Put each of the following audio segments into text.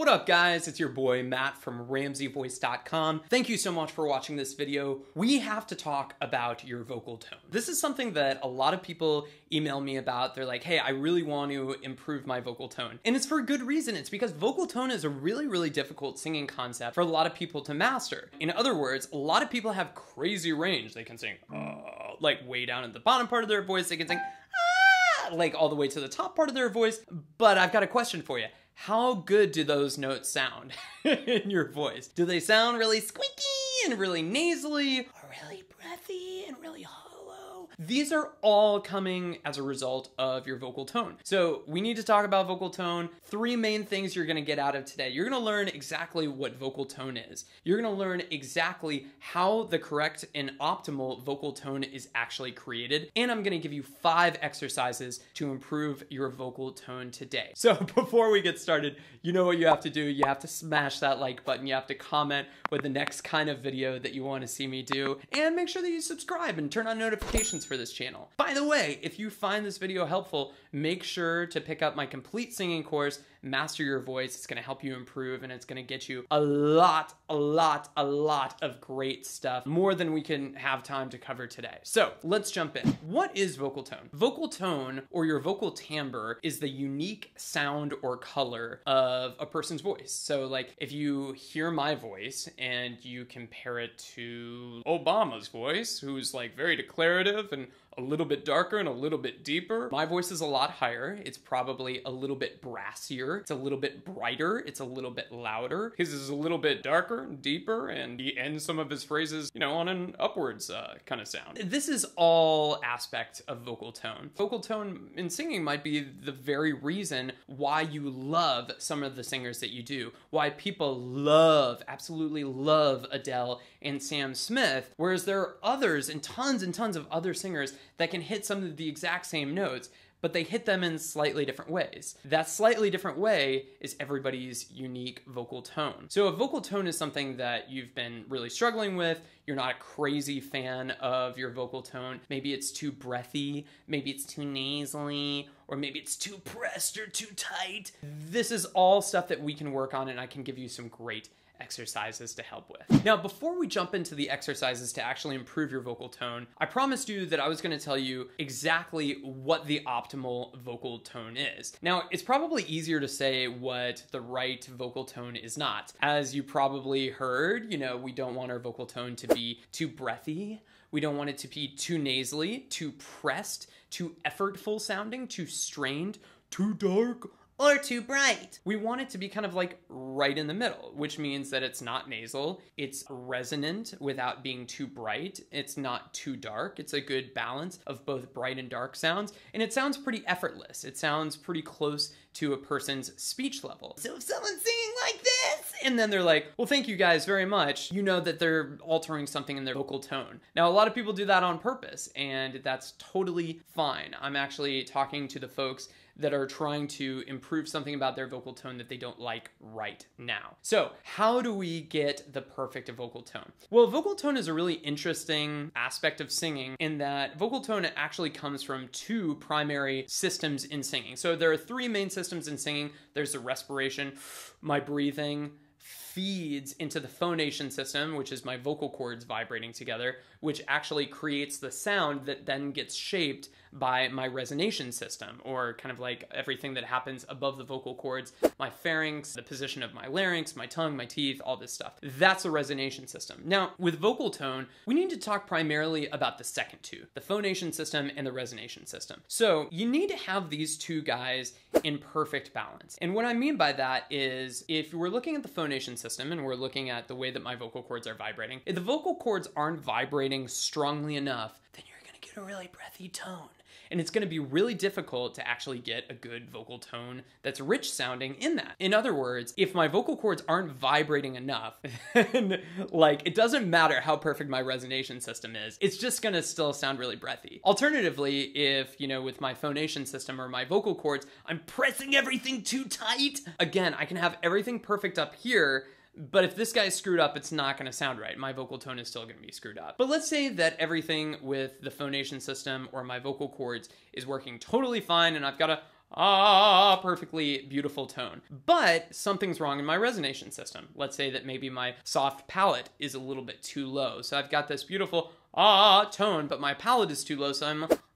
What up guys, it's your boy Matt from RamseyVoice.com. Thank you so much for watching this video. We have to talk about your vocal tone. This is something that a lot of people email me about. They're like, hey, I really want to improve my vocal tone. And it's for a good reason. It's because vocal tone is a really difficult singing concept for a lot of people to master. In other words, a lot of people have crazy range. They can sing like way down at the bottom part of their voice. They can sing like all the way to the top part of their voice. But I've got a question for you. How good do those notes sound in your voice? Do they sound really squeaky and really nasally, or really breathy and really hollow? These are all coming as a result of your vocal tone. So we need to talk about vocal tone. Three main things you're gonna get out of today. You're gonna learn exactly what vocal tone is. You're gonna learn exactly how the correct and optimal vocal tone is actually created. And I'm gonna give you 5 exercises to improve your vocal tone today. So before we get started, you know what you have to do. You have to smash that like button. You have to comment with the next kind of video that you want to see me do. And make sure that you subscribe and turn on notifications for this channel. By the way, if you find this video helpful, make sure to pick up my complete singing course, Master Your Voice. It's gonna help you improve and it's gonna get you a lot of great stuff, more than we can have time to cover today. So let's jump in. What is vocal tone? Vocal tone, or your vocal timbre, is the unique sound or color of a person's voice. So like if you hear my voice and you compare it to Obama's voice, who's like very declarative and a little bit darker and a little bit deeper. My voice is a lot higher. It's probably a little bit brassier. It's a little bit brighter. It's a little bit louder. His is a little bit darker and deeper, and he ends some of his phrases, you know, on an upwards kind of sound. This is all aspect of vocal tone. Vocal tone in singing might be the very reason why you love some of the singers that you do, why people love, absolutely love Adele and Sam Smith, whereas there are others and tons of other singers that can hit some of the exact same notes, but they hit them in slightly different ways. That slightly different way is everybody's unique vocal tone. So a vocal tone is something that you've been really struggling with. You're not a crazy fan of your vocal tone. Maybe it's too breathy, maybe it's too nasally, or maybe it's too pressed or too tight. This is all stuff that we can work on, and I can give you some great exercises to help with. Now, before we jump into the exercises to actually improve your vocal tone, I promised you that I was going to tell you exactly what the optimal vocal tone is. Now, it's probably easier to say what the right vocal tone is not. As you probably heard, you know, we don't want our vocal tone to be too breathy. We don't want it to be too nasally, too pressed, too effortful sounding, too strained, too dark, or too bright. We want it to be kind of like right in the middle, which means that it's not nasal, it's resonant without being too bright, it's not too dark, it's a good balance of both bright and dark sounds, and it sounds pretty effortless. It sounds pretty close to a person's speech level. So if someone's singing like this, and then they're like, well, thank you guys very much, you know that they're altering something in their vocal tone. Now, a lot of people do that on purpose, and that's totally fine. I'm actually talking to the folks that are trying to improve something about their vocal tone that they don't like right now. So how do we get the perfect vocal tone? Well, vocal tone is a really interesting aspect of singing in that vocal tone actually comes from 2 primary systems in singing. So there are 3 main systems in singing. There's the respiration, my breathing, feeds into the phonation system, which is my vocal cords vibrating together, which actually creates the sound that then gets shaped by my resonation system, or kind of like everything that happens above the vocal cords, my pharynx, the position of my larynx, my tongue, my teeth, all this stuff. That's the resonation system. Now, with vocal tone, we need to talk primarily about the second 2, the phonation system and the resonation system. So you need to have these 2 guys in perfect balance. And what I mean by that is, if we're looking at the phonation system and we're looking at the way that my vocal cords are vibrating, if the vocal cords aren't vibrating strongly enough, then you're gonna get a really breathy tone. And it's going to be really difficult to actually get a good vocal tone that's rich sounding in that. In other words, if my vocal cords aren't vibrating enough, then like it doesn't matter how perfect my resonation system is, it's just going to still sound really breathy. Alternatively, if, you know, with my phonation system or my vocal cords, I'm pressing everything too tight, again, I can have everything perfect up here, but if this guy's screwed up, it's not going to sound right. My vocal tone is still going to be screwed up. But let's say that everything with the phonation system or my vocal cords is working totally fine, and I've got perfectly beautiful tone. But something's wrong in my resonation system. Let's say that maybe my soft palate is a little bit too low. So I've got this beautiful tone, but my palate is too low, so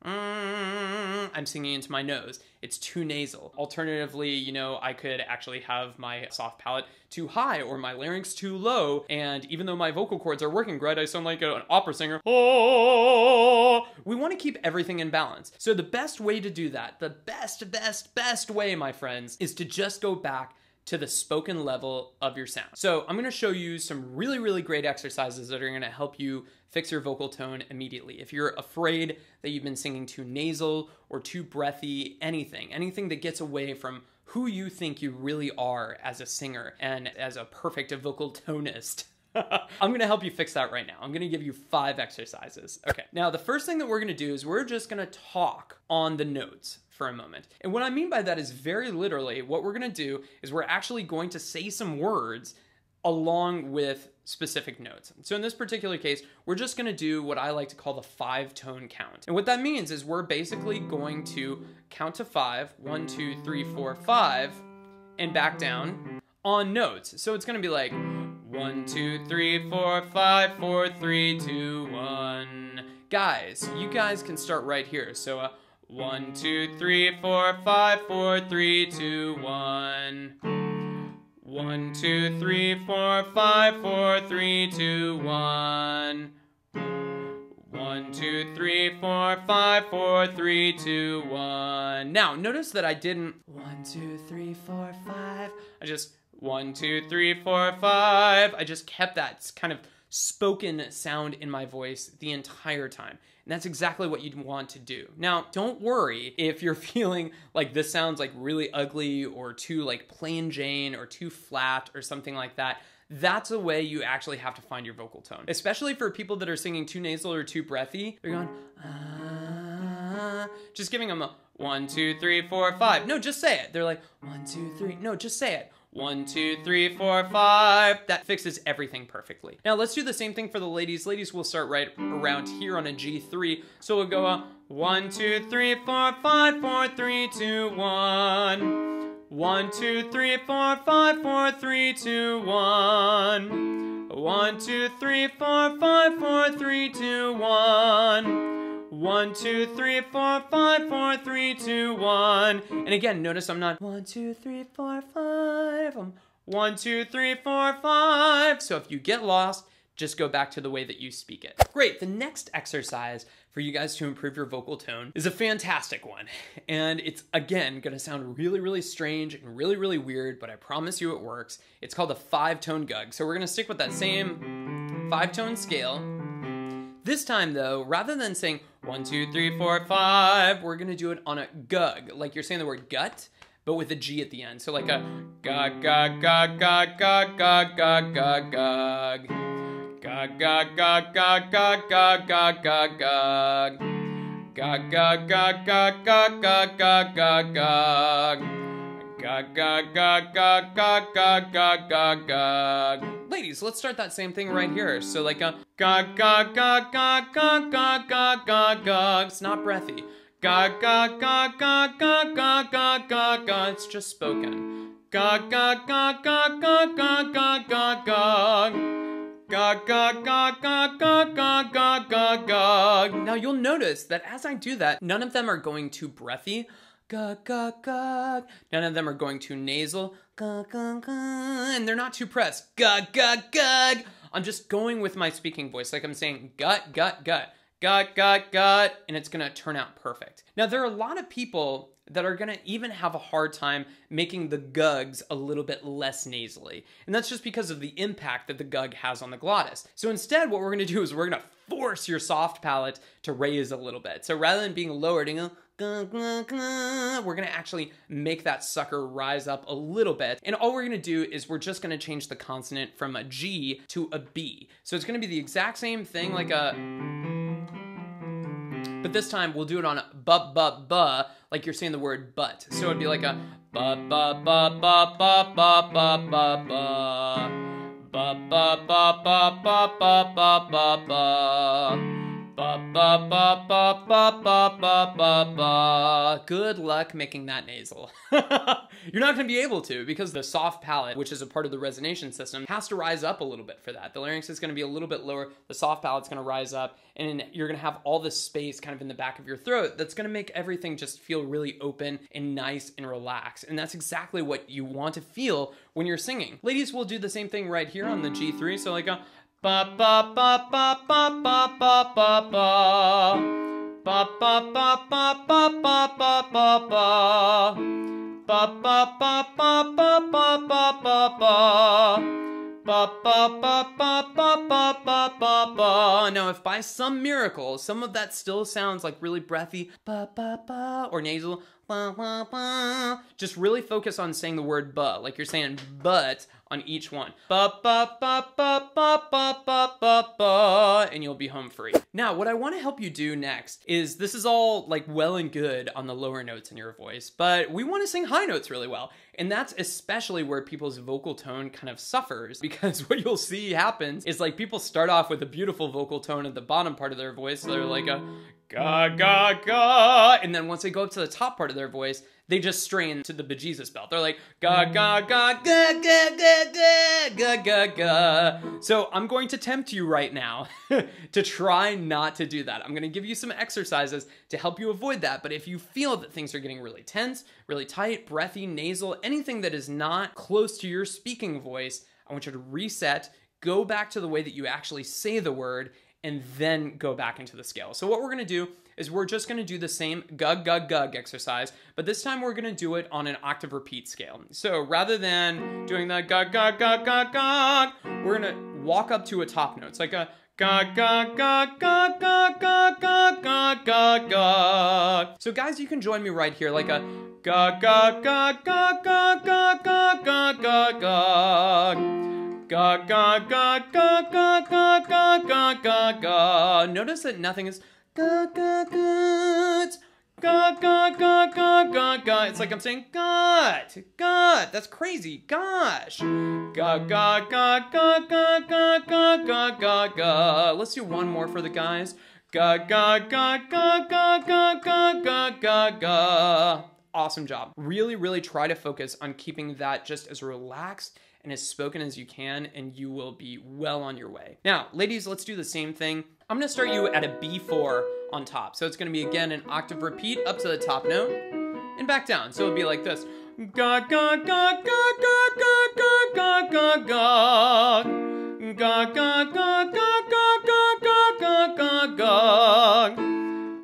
I'm singing into my nose. It's too nasal. Alternatively, you know, I could actually have my soft palate too high or my larynx too low, and even though my vocal cords are working great, I sound like an opera singer. We want to keep everything in balance. So the best way to do that, the best way, my friends, is to just go back to the spoken level of your sound. So I'm gonna show you some really great exercises that are gonna help you fix your vocal tone immediately. If you're afraid that you've been singing too nasal or too breathy, anything that gets away from who you think you really are as a singer and as a perfect vocal tonist, I'm gonna help you fix that right now. I'm gonna give you 5 exercises. Okay, now the first thing that we're gonna do is we're just gonna talk on the notes for a moment. And what I mean by that is very literally what we're gonna do is we're actually going to say some words along with specific notes. So in this particular case, we're just gonna do what I like to call the 5-tone count. And what that means is we're basically going to count to 5, 1, 2, 3, 4, 5, and back down on notes. So it's gonna be like 1, 2, 3, 4, 5, 4, 3, 2, 1. Guys, you guys can start right here. So 1, 2, 3, 4, 5, 4, 3, 2, 1. 1, 2, 3, 4, 5, 4, 3, 2, 1. 1, 2, 3, 4, 5, 4, 3, 2, 1. Now, notice that I didn't 1, 2, 3, 4, 5. I just 1, 2, 3, 4, 5. I just kept that kind of spoken sound in my voice the entire time. And that's exactly what you'd want to do. Now, don't worry if you're feeling like this sounds like really ugly or too like plain Jane or too flat or something like that. That's a way you actually have to find your vocal tone. Especially for people that are singing too nasal or too breathy. They're going, just giving them a 1, 2, 3, 4, 5. No, just say it. They're like, 1, 2, 3. No, just say it. 1, 2, 3, 4, 5. That fixes everything perfectly. Now let's do the same thing for the ladies. Ladies will start right around here on a G3. So we'll go 1, 2, 3, 4, 5, 4, 3, 2, 1. 1, 2, 3, 4, 5, 4, 3, 2, 1. 1, 2, 3, 4, 5, 4, 3, 2, 1. 1, 2, 3, 4, 5, 4, 3, 2, 1. And again, notice I'm not 1, 2, 3, 4, 5. I'm 1, 2, 3, 4, 5. So if you get lost, just go back to the way that you speak it. Great, the next exercise for you guys to improve your vocal tone is a fantastic one. And it's, again, gonna sound really strange and really weird, but I promise you it works. It's called a 5-tone gug. So we're gonna stick with that same 5-tone scale. This time though, rather than saying 1, 2, 3, 4, 5, we're gonna do it on a gug, like you're saying the word gut, but with a G at the end. So like a gug, gug, gug, gug, gug, gug, gug, gug, gug. Gug, gug, gug, gug, gug, gug, gug, gug, gug. Gug, gug, gug, gug, gug, gug, gug, gug, gug. Gug, gug, gug, gug, gug, gug, gug, gug, gug. Ladies, let's start that same thing right here. So like a gug, gug, gug, gug, gug, gug, gug, gug, gug. It's not breathy. Gug, gug, gug, gug, gug, gug, gug, gug, gug. It's just spoken. Gug, gug, gug, gug, gug, gug, gug, gug, gug. Gug, gug, gug, gug, gug, gug, gug, gug, gug. Now you'll notice that as I do that, none of them are going too breathy. Gug, gug, gug. None of them are going too nasal. Gug, gug, gug. And they're not too pressed. Gug, gug, gug. I'm just going with my speaking voice, like I'm saying gut, gut, gut. Gut, gut, gut. And it's gonna turn out perfect. Now there are a lot of people that are gonna even have a hard time making the gugs a little bit less nasally. And that's just because of the impact that the gug has on the glottis. So instead, what we're gonna do is we're gonna force your soft palate to raise a little bit. So rather than being lowered, we're gonna actually make that sucker rise up a little bit. And all we're gonna do is we're just gonna change the consonant from a G to a B. So it's gonna be the exact same thing like a, but this time we'll do it on a bu, like you're saying the word but. So it'd be like a bu, bu, bu, bu, bu, bu, bu, bu, bu. Bu, bu, bu, bu, bu, bu, bu, bu, bu. Bu, ba ba ba ba ba ba ba ba. Good luck making that nasal. You're not going to be able to, because the soft palate, which is a part of the resonation system, has to rise up a little bit for that. The larynx is going to be a little bit lower, the soft palate's going to rise up, and you're going to have all this space kind of in the back of your throat that's going to make everything just feel really open and nice and relaxed. And that's exactly what you want to feel when you're singing. Ladies will do the same thing right here on the G3, so like a ba ba ba ba ba ba ba ba ba ba ba ba ba ba ba ba ba ba. Ba ba ba ba ba ba ba ba ba. Ba ba ba ba ba ba ba ba ba. Now, if by some miracle some of that still sounds like really breathy, ba ba ba, or nasal, ba ba ba, just really focus on saying the word ba, like you're saying but on each one. Ba ba ba ba ba ba ba ba ba, and you'll be home free. Now, what I want to help you do next is, this is all like well and good on the lower notes in your voice, but we want to sing high notes really well. And that's especially where people's vocal tone kind of suffers, because what you'll see happens is like people start off with a beautiful vocal tone at the bottom part of their voice. So they're like a ga ga ga, and then once they go up to the top part of their voice, they just strain to the bejesus belt. They're like ga ga ga ga ga ga ga ga ga ga. So I'm going to tempt you right now to try not to do that. I'm going to give you some exercises to help you avoid that. But if you feel that things are getting really tense, really tight, breathy, nasal, anything that is not close to your speaking voice, I want you to reset, go back to the way that you actually say the word, and then go back into the scale. So what we're going to do is we're just going to do the same gug, gug, gug exercise, but this time we're going to do it on an octave repeat scale. So rather than doing the gug, gug, gug, gug, gug, we're going to walk up to a top note. It's like a gug, gug, gug, gug, gug, gug, gug, gug, gug, gug. So guys, you can join me right here, like a gug, gug, gug, gug, gug, gug, gug, gug, gug, gug. Ga ga ga ga ga ga ga ga ga ga. Notice that nothing is ga ga ga ga ga ga ga ga ga. It's like I'm saying God, God. That's crazy. Gosh. Ga ga ga ga ga ga ga ga ga ga. Let's do one more for the guys. Ga ga ga ga ga ga ga ga ga ga. Awesome job. Really, really try to focus on keeping that just as relaxed and as spoken as you can, and you will be well on your way. Now, ladies, let's do the same thing. I'm gonna start you at a B4 on top. So it's gonna be, again, an octave repeat up to the top note and back down. So it'll be like this. Ga ga ga ga ga ga ga ga ga ga. Ga ga ga ga ga ga ga ga ga.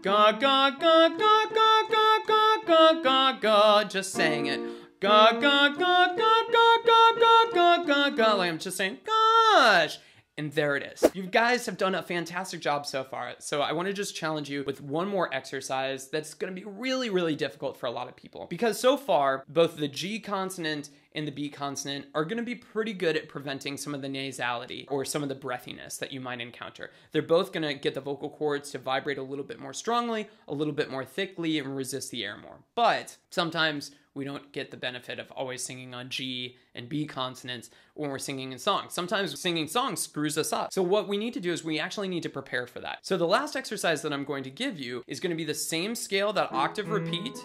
Ga ga ga ga ga ga ga ga ga. Just saying it. Ga ga ga ga ga ga ga ga ga. Like I'm just saying, gosh. And there it is. You guys have done a fantastic job so far. So I want to just challenge you with one more exercise that's going to be really, really difficult for a lot of people. Because so far, both the G consonant and the B consonant are going to be pretty good at preventing some of the nasality or some of the breathiness that you might encounter. They're both going to get the vocal cords to vibrate a little bit more strongly, a little bit more thickly, and resist the air more. But sometimes we don't get the benefit of always singing on G and B consonants when we're singing in songs. Sometimes singing songs screws us up. So what we need to do is we actually need to prepare for that. So the last exercise that I'm going to give you is going to be the same scale, that octave repeat,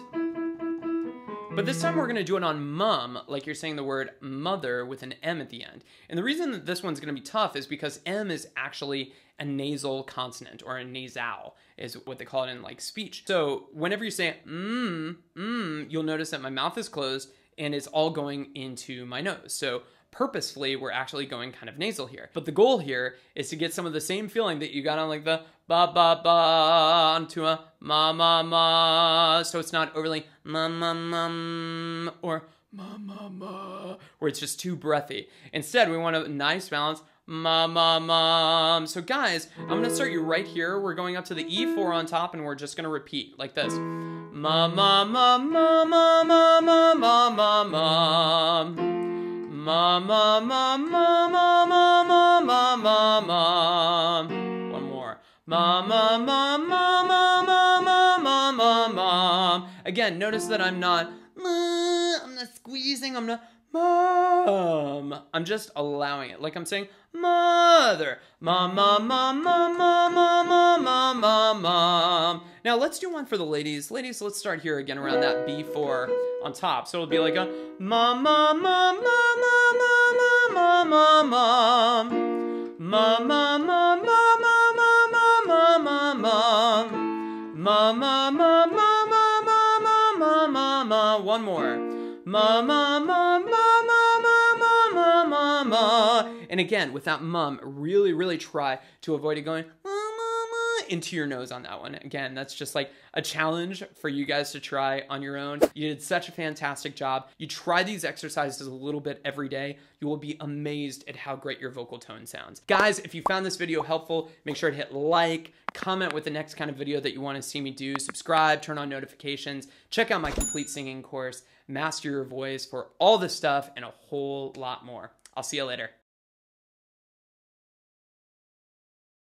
but this time we're going to do it on mum, like you're saying the word mother with an M at the end. And the reason that this one's going to be tough is because M is actually a nasal consonant, or a nasal is what they call it in like speech. So whenever you say you'll notice that my mouth is closed and it's all going into my nose. So purposefully, we're actually going kind of nasal here. But the goal here is to get some of the same feeling that you got on like the ba ba ba onto a ma ma ma. So it's not overly ma ma ma or ma ma ma, where it's just too breathy. Instead, we want a nice balance. Ma ma ma. So guys, I'm gonna start you right here. We're going up to the E4 on top, and we're just gonna repeat like this. Ma ma ma ma ma ma ma ma ma ma. Ma ma ma ma ma ma ma ma ma ma. One more. Ma ma ma ma ma ma ma ma ma ma. Again, notice that I'm not squeezing. I'm not mom. I'm just allowing it. Like I'm saying mother. Mom, mom, mom, mom, mom, mom, mom, mom, mom, mom. Now let's do one for the ladies. Ladies, let's start here again around that B4 on top. So it'll be like a mom, mom, mom, mom, mom, mom, mom, mom, mom. Mom, mom, mom, mom, mom, mom, mom, mom, mom. Mom, mom, mom, mom, mom, mom, mom, mom, mom. One more. Mom, mom, mom, mom, mom, mom, mom, mom, mom. And again, with that mum, really, really try to avoid it going into your nose on that one. Again, that's just like a challenge for you guys to try on your own. You did such a fantastic job. You try these exercises a little bit every day. You will be amazed at how great your vocal tone sounds. Guys, if you found this video helpful, make sure to hit like, comment with the next kind of video that you want to see me do, subscribe, turn on notifications, check out my complete singing course, Master Your Voice for all this stuff and a whole lot more. I'll see you later.